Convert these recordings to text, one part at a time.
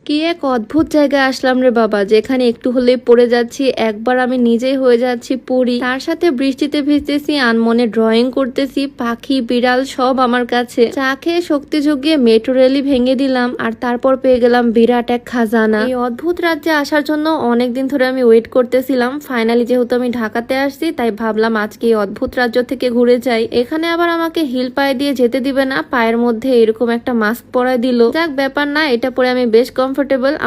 কি এক অদ্ভুত জায়গায় আসলাম রে বাবা, যেখানে একটু হলে পড়ে যাচ্ছি, একবার আমি নিজেই হয়ে যাচ্ছি পড়ি, তার সাথে বৃষ্টিতে ভিজতেছি, আনমনে ড্রয়িং করতেছি, পাখি বিড়াল সব আমার কাছে। চা খেয়ে শক্তি জুগিয়ে মেট্রো রেলই ভেঙে দিলাম, আর তারপর পেয়ে গেলাম বিরাট এক খাজানা। এই অদ্ভুত রাজ্যে আসার জন্য অনেকদিন ধরে আমি ওয়েট করতেছিলাম। ফাইনালি যেহেতু আমি ঢাকাতে আসছি, তাই ভাবলাম আজকে এই অদ্ভুত রাজ্য থেকে ঘুরে যাই। এখানে আবার আমাকে হিল পায়ে দিয়ে যেতে দিবে না, পায়ের মধ্যে এরকম একটা মাস্ক পরায় দিল। যাক, ব্যাপার না, এটা পরে আমি বেশ কমফোর্টেবল।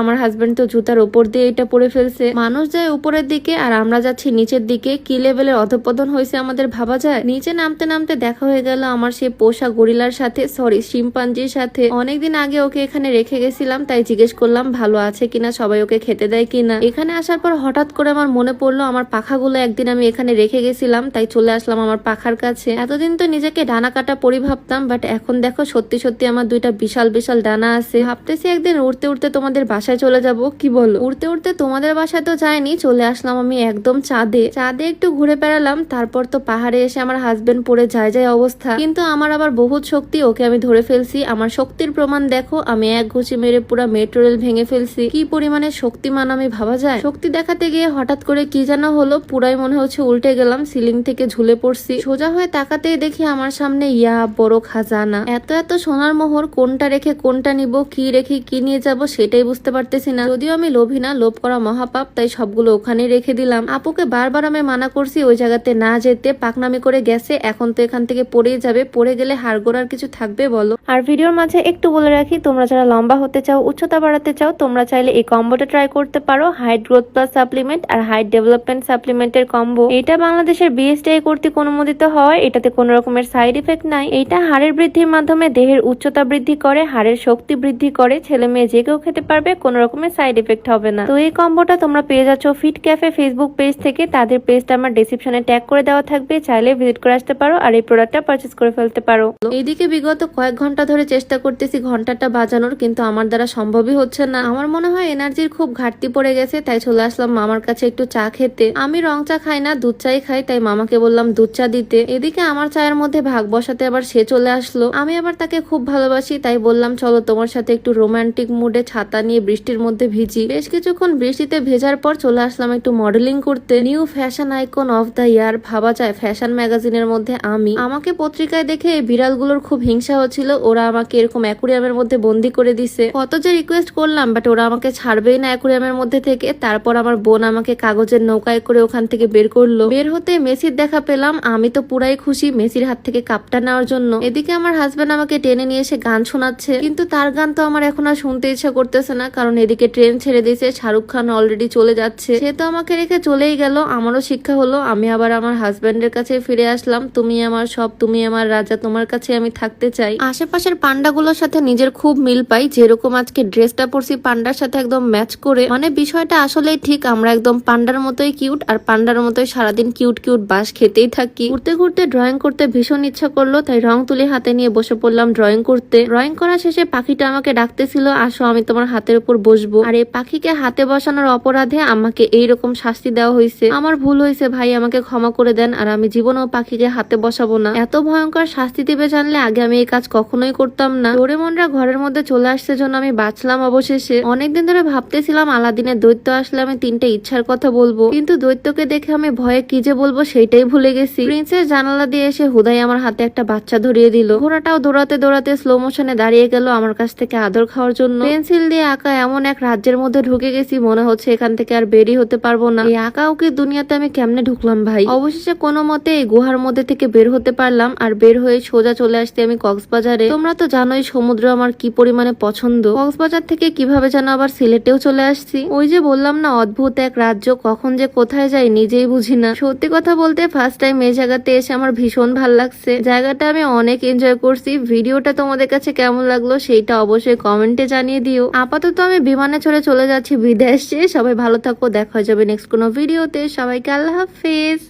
আমার হাজবেন্ড তো জুতার উপর দিয়ে এটা পরে ফেলছে। মানুষ যায় উপরের দিকে আর আমরা যাচ্ছি নিচের দিকে। কি লেভেলের অধঃপতন হয়েছে আমাদের ভাবা যায়। নিচে নামতে নামতে দেখা হয়ে গেল আমার সেই পোষা গরিলার সাথে, সরি শিম্পাঞ্জির সাথে। অনেকদিন আগে ওকে এখানে রেখে গেছিলাম, তাই জিজ্ঞেস করলাম ভালো আছে কিনা, সবাই ওকে খেতে দেয় কিনা। এখানে আসার পর হঠাৎ করে আমার মনে পড়লো আমার পাখাগুলো একদিন আমি এখানে রেখে গেছিলাম, তাই চলে আসলাম আমার পাখার কাছে। এতদিন তো নিজেকে ডানা কাটা পরি ভাবতাম, বাট এখন দেখো সত্যি সত্যি আমার দুইটা বিশাল বিশাল ডানা আছে। ভাবতেছি একদিন উড়তে উড়তে তোমাদের বাসায় চলে যাব, কি বলো? উড়তে উড়তে তোমাদের বাসায় তো যায়নি, চলে আসলাম আমি একদম চাঁদে। চাঁদে একটু ঘুরে বেড়ালাম, তারপর তো পাহাড়ে এসে আমার হাজবেন্ড পড়ে যায় অবস্থা। কিন্তু আমার আবার বহুত শক্তি, ওকে আমি ধরে ফেলছি। আমার শক্তির প্রমাণ দেখো, আমি এক ঘুষি মেরে পুরো মেট্রো রেল ভেঙে ফেলছি। কি পরিমাণে শক্তিমান আমি ভাবা যায়। শক্তি দেখাতে গিয়ে হঠাৎ করে কি যেন হলো, পুরাই মনে হচ্ছে উল্টে গেলাম, সিলিং থেকে ঝুলে পড়ছি। সোজা হয়ে তাকাতেই দেখি আমার সামনে ইয়া বড় খাজানা। এত এত সোনার মোহর, কোনটা রেখে কোনটা নিব, কি রেখে কি নিয়ে যাব সেটাই বুঝতে পারতেছি না। যদিও আমি লোভী না, লোভ করা মহাপাপ, তাই সবগুলো ওখানে রেখে দিলাম। আপুকে বারবার আমি মানা করছি ওই জায়গাতে না যেতে, পাকনামি করে গেছে। এখন তো এখান থেকে পড়েই যাবে, পড়ে গেলে হাড়গোড়ার কিছু থাকবে বলো। আর ভিডিওর মাঝে একটু বলে রাখি, তোমরা যারা লম্বা হতে চাও, উচ্চতা বাড়াতে চাও, তোমরা চাইলে এই কম্বোটা ট্রাই করতে পারো। হাইট গ্রোথ প্লাস সাপ্লিমেন্ট আর হাইট ডেভেলপমেন্ট সাপ্লিমেন্টের কম্বো। এটা বাংলাদেশের বিএসটিআই কর্তৃক অনুমোদিত হয়। এটাতে কোনো রকমের সাইড ইফেক্ট নাই। এটা হাড়ের বৃদ্ধির মাধ্যমে দেহের উচ্চতা বৃদ্ধি করে, হাড়ের শক্তি বৃদ্ধি করে। ছেলে মেয়ে যে কেউ খেতে পারবে, কোনো রকমের সাইড ইফেক্ট হবে না। তো এই কম্বোটা তোমরা পেয়ে যাচ্ছ ফিট ক্যাফে ফেসবুক পেজ থেকে। তাদের পেজটা আমার ডেসক্রিপশনে ট্যাগ করে দেওয়া থাকবে, চাইলে ভিজিট করে আসতে পারো আর এই প্রোডাক্টটা পারচেজ করে ফেলতে পারো। এইদিকে বিগত কয়েক ঘন্টা ধরে চেষ্টা করতেছি ঘন্টাটা বাজানোর, কিন্তু আমার দ্বারা সম্ভবই হচ্ছে না। আমার মনে হয় এনার্জির খুব ঘাটতি পড়ে গেছে, তাই চলে আসলাম মামার কাছে একটু চা খেতে। আমি রং চা খাই না, দুধ চাই খাই, তাই মামাকে বললাম দুধ চা দিতে। এদিকে আমার চায়ের মধ্যে ভাগ বসাতে আবার সে চলে আসলো। আমি আবার তাকে খুব ভালোবাসি, তাই বললাম চলো তোমার সাথে একটু রোমান্টিক মুডে ছাতা নিয়ে বৃষ্টির মধ্যে ভিজি। বেশ কিছুক্ষণ বৃষ্টিতে ভেজার পর চলে আসলাম একটু মডেলিং করতে। New fashion icon of the year ভাবা যায়, ফ্যাশন ম্যাগাজিনের মধ্যে আমি। আমাকে পত্রিকায় দেখে এই বিড়ালগুলোর খুব হিংসা হচ্ছিল, ওরা আমাকে এরকম অ্যাকুরিয়ামের মধ্যে বন্দি করে দিছে। কত যে রিকোয়েস্ট করলাম, বাট ওরা আমাকে ছাড়বেই না অ্যাকুরিয়ামের মধ্যে থেকে। তারপর আমার বোন আমাকে কাগজের নৌকায় করে ওখান থেকে বের করলো। বের হতে মেসির দেখা পেলাম, আমি তো পুরাই খুশি মেসির হাত থেকে কাপটা নেওয়ার জন্য। এদিকে আমার হাজবেন্ড আমাকে টেনে নিয়ে এসে গান শোনাচ্ছে, কিন্তু তার গান তো আমার এখন আর শুনতে ইচ্ছা করতেছে না, কারণ এদিকে ট্রেন ছেড়ে দিয়েছে, শাহরুখ খান অলরেডি চলে যাচ্ছে। সে তো আমাকে রেখে চলেই গেল। আমারও শিক্ষা হলো, আমি আবার আমার হাজবেন্ডের কাছে ফিরে আসলাম। তুমি আমার সব, তুমি আমার রাজা, তোমার কাছে আমি থাকতে চাই। আশেপাশের পান্ডাগুলোর সাথে নিজের খুব মিল পাই, যেরকম আজকে ড্রেসটা পরছি পান্ডার সাথে একদম ম্যাচ করে। মানে বিষয়টা আসলেই ঠিক, আমরা একদম পান্ডার মতোই কিউট, আর পান্ডার মতোই সারাদিন কিউট কিউট বাস খেতেই থাকি। ঘুরতে ঘুরতে ড্রয়িং করতে ভীষণ ইচ্ছা করলো, তাই রং তুলি হাতে নিয়ে বসে পড়লাম ড্রয়িং করতে। ড্রয়িং করা শেষে পাখিটা আমাকে ডাকতেছিল, আসো আমি তোমার হাতের উপর বসবো। আর এই পাখিকে হাতে বসানোর অপরাধে আমাকে এইরকম শাস্তি দেওয়া হয়েছে। আমার ভুল হয়েছে ভাই, আমাকে ক্ষমা করে দেন। আর আমি জীবনেও পাখিকে হাতে বসাবো না। এত ভয়ঙ্কর শাস্তি দিবে জানলে আগে আমি এই কাজ কখনোই করতাম না। ডোরেমনরা ঘরের মধ্যে চলে আসছে জন্য আমি বাঁচলাম অবশেষে। অনেকদিন ধরে ভাবতেছিলাম আলাদিনের দৈত্য আসলে আমি 3টে ইচ্ছার কথা বলবো, কিন্তু দৈত্যকে দেখে আমি ভয়ে কি যে বলবো সেইটাই ভুলে গেছি। প্রিন্সেস জানালা দিয়ে এসে হুদাই আমার হাতে একটা বাচ্চা ধরিয়ে দিল। ঘোড়াটাও দৌড়াতে দৌড়াতে স্লো মোশনে দাঁড়িয়ে গেল আমার কাছ থেকে আদর খাওয়ার জন্য। পেন্সিল দিয়ে আঁকা এমন এক রাজ্যের মধ্যে ঢুকে গেছি, মনে হচ্ছে এখান থেকে আর বেরই হতে পারবো না। এই আঁকা উকি দুনিয়াতে আমি কেমনে ঢুকলাম ভাই। অবশেষে কোনো মতে এই গুহার মধ্যে থেকে বের হতে পারলাম, আর বের হয়ে সোজা চলে আসতে আমি কক্সবাজারে। তোমরা তো জানোই সমুদ্র আমার কি পরিমাণে পছন্দ। কক্সবাজার থেকে কিভাবে যেন আবার সিলেটেও চলে আসছি। ওই যে বললাম না, অদ্ভুত এক রাজ্য, কখন যে কোথায় যাই নিজেই বুঝি না। সত্যি কথা বলতে ফার্স্ট টাইম এই জায়গাতে এসে আমার ভীষণ ভাল লাগছে। জায়গাটা আমি অনেক এনজয় করছি। ভিডিওটা তোমাদের কাছে কেমন লাগলো সেইটা অবশ্যই কমেন্টে জানিয়ে দিও। আপাতত আমি বিমানে চলে যাচ্ছি বিদেশে। সবাই ভালো থাকো, দেখা হয়ে যাবে নেক্সট কোনো ভিডিওতে। সবাইকে আল্লাহ হাফেজ।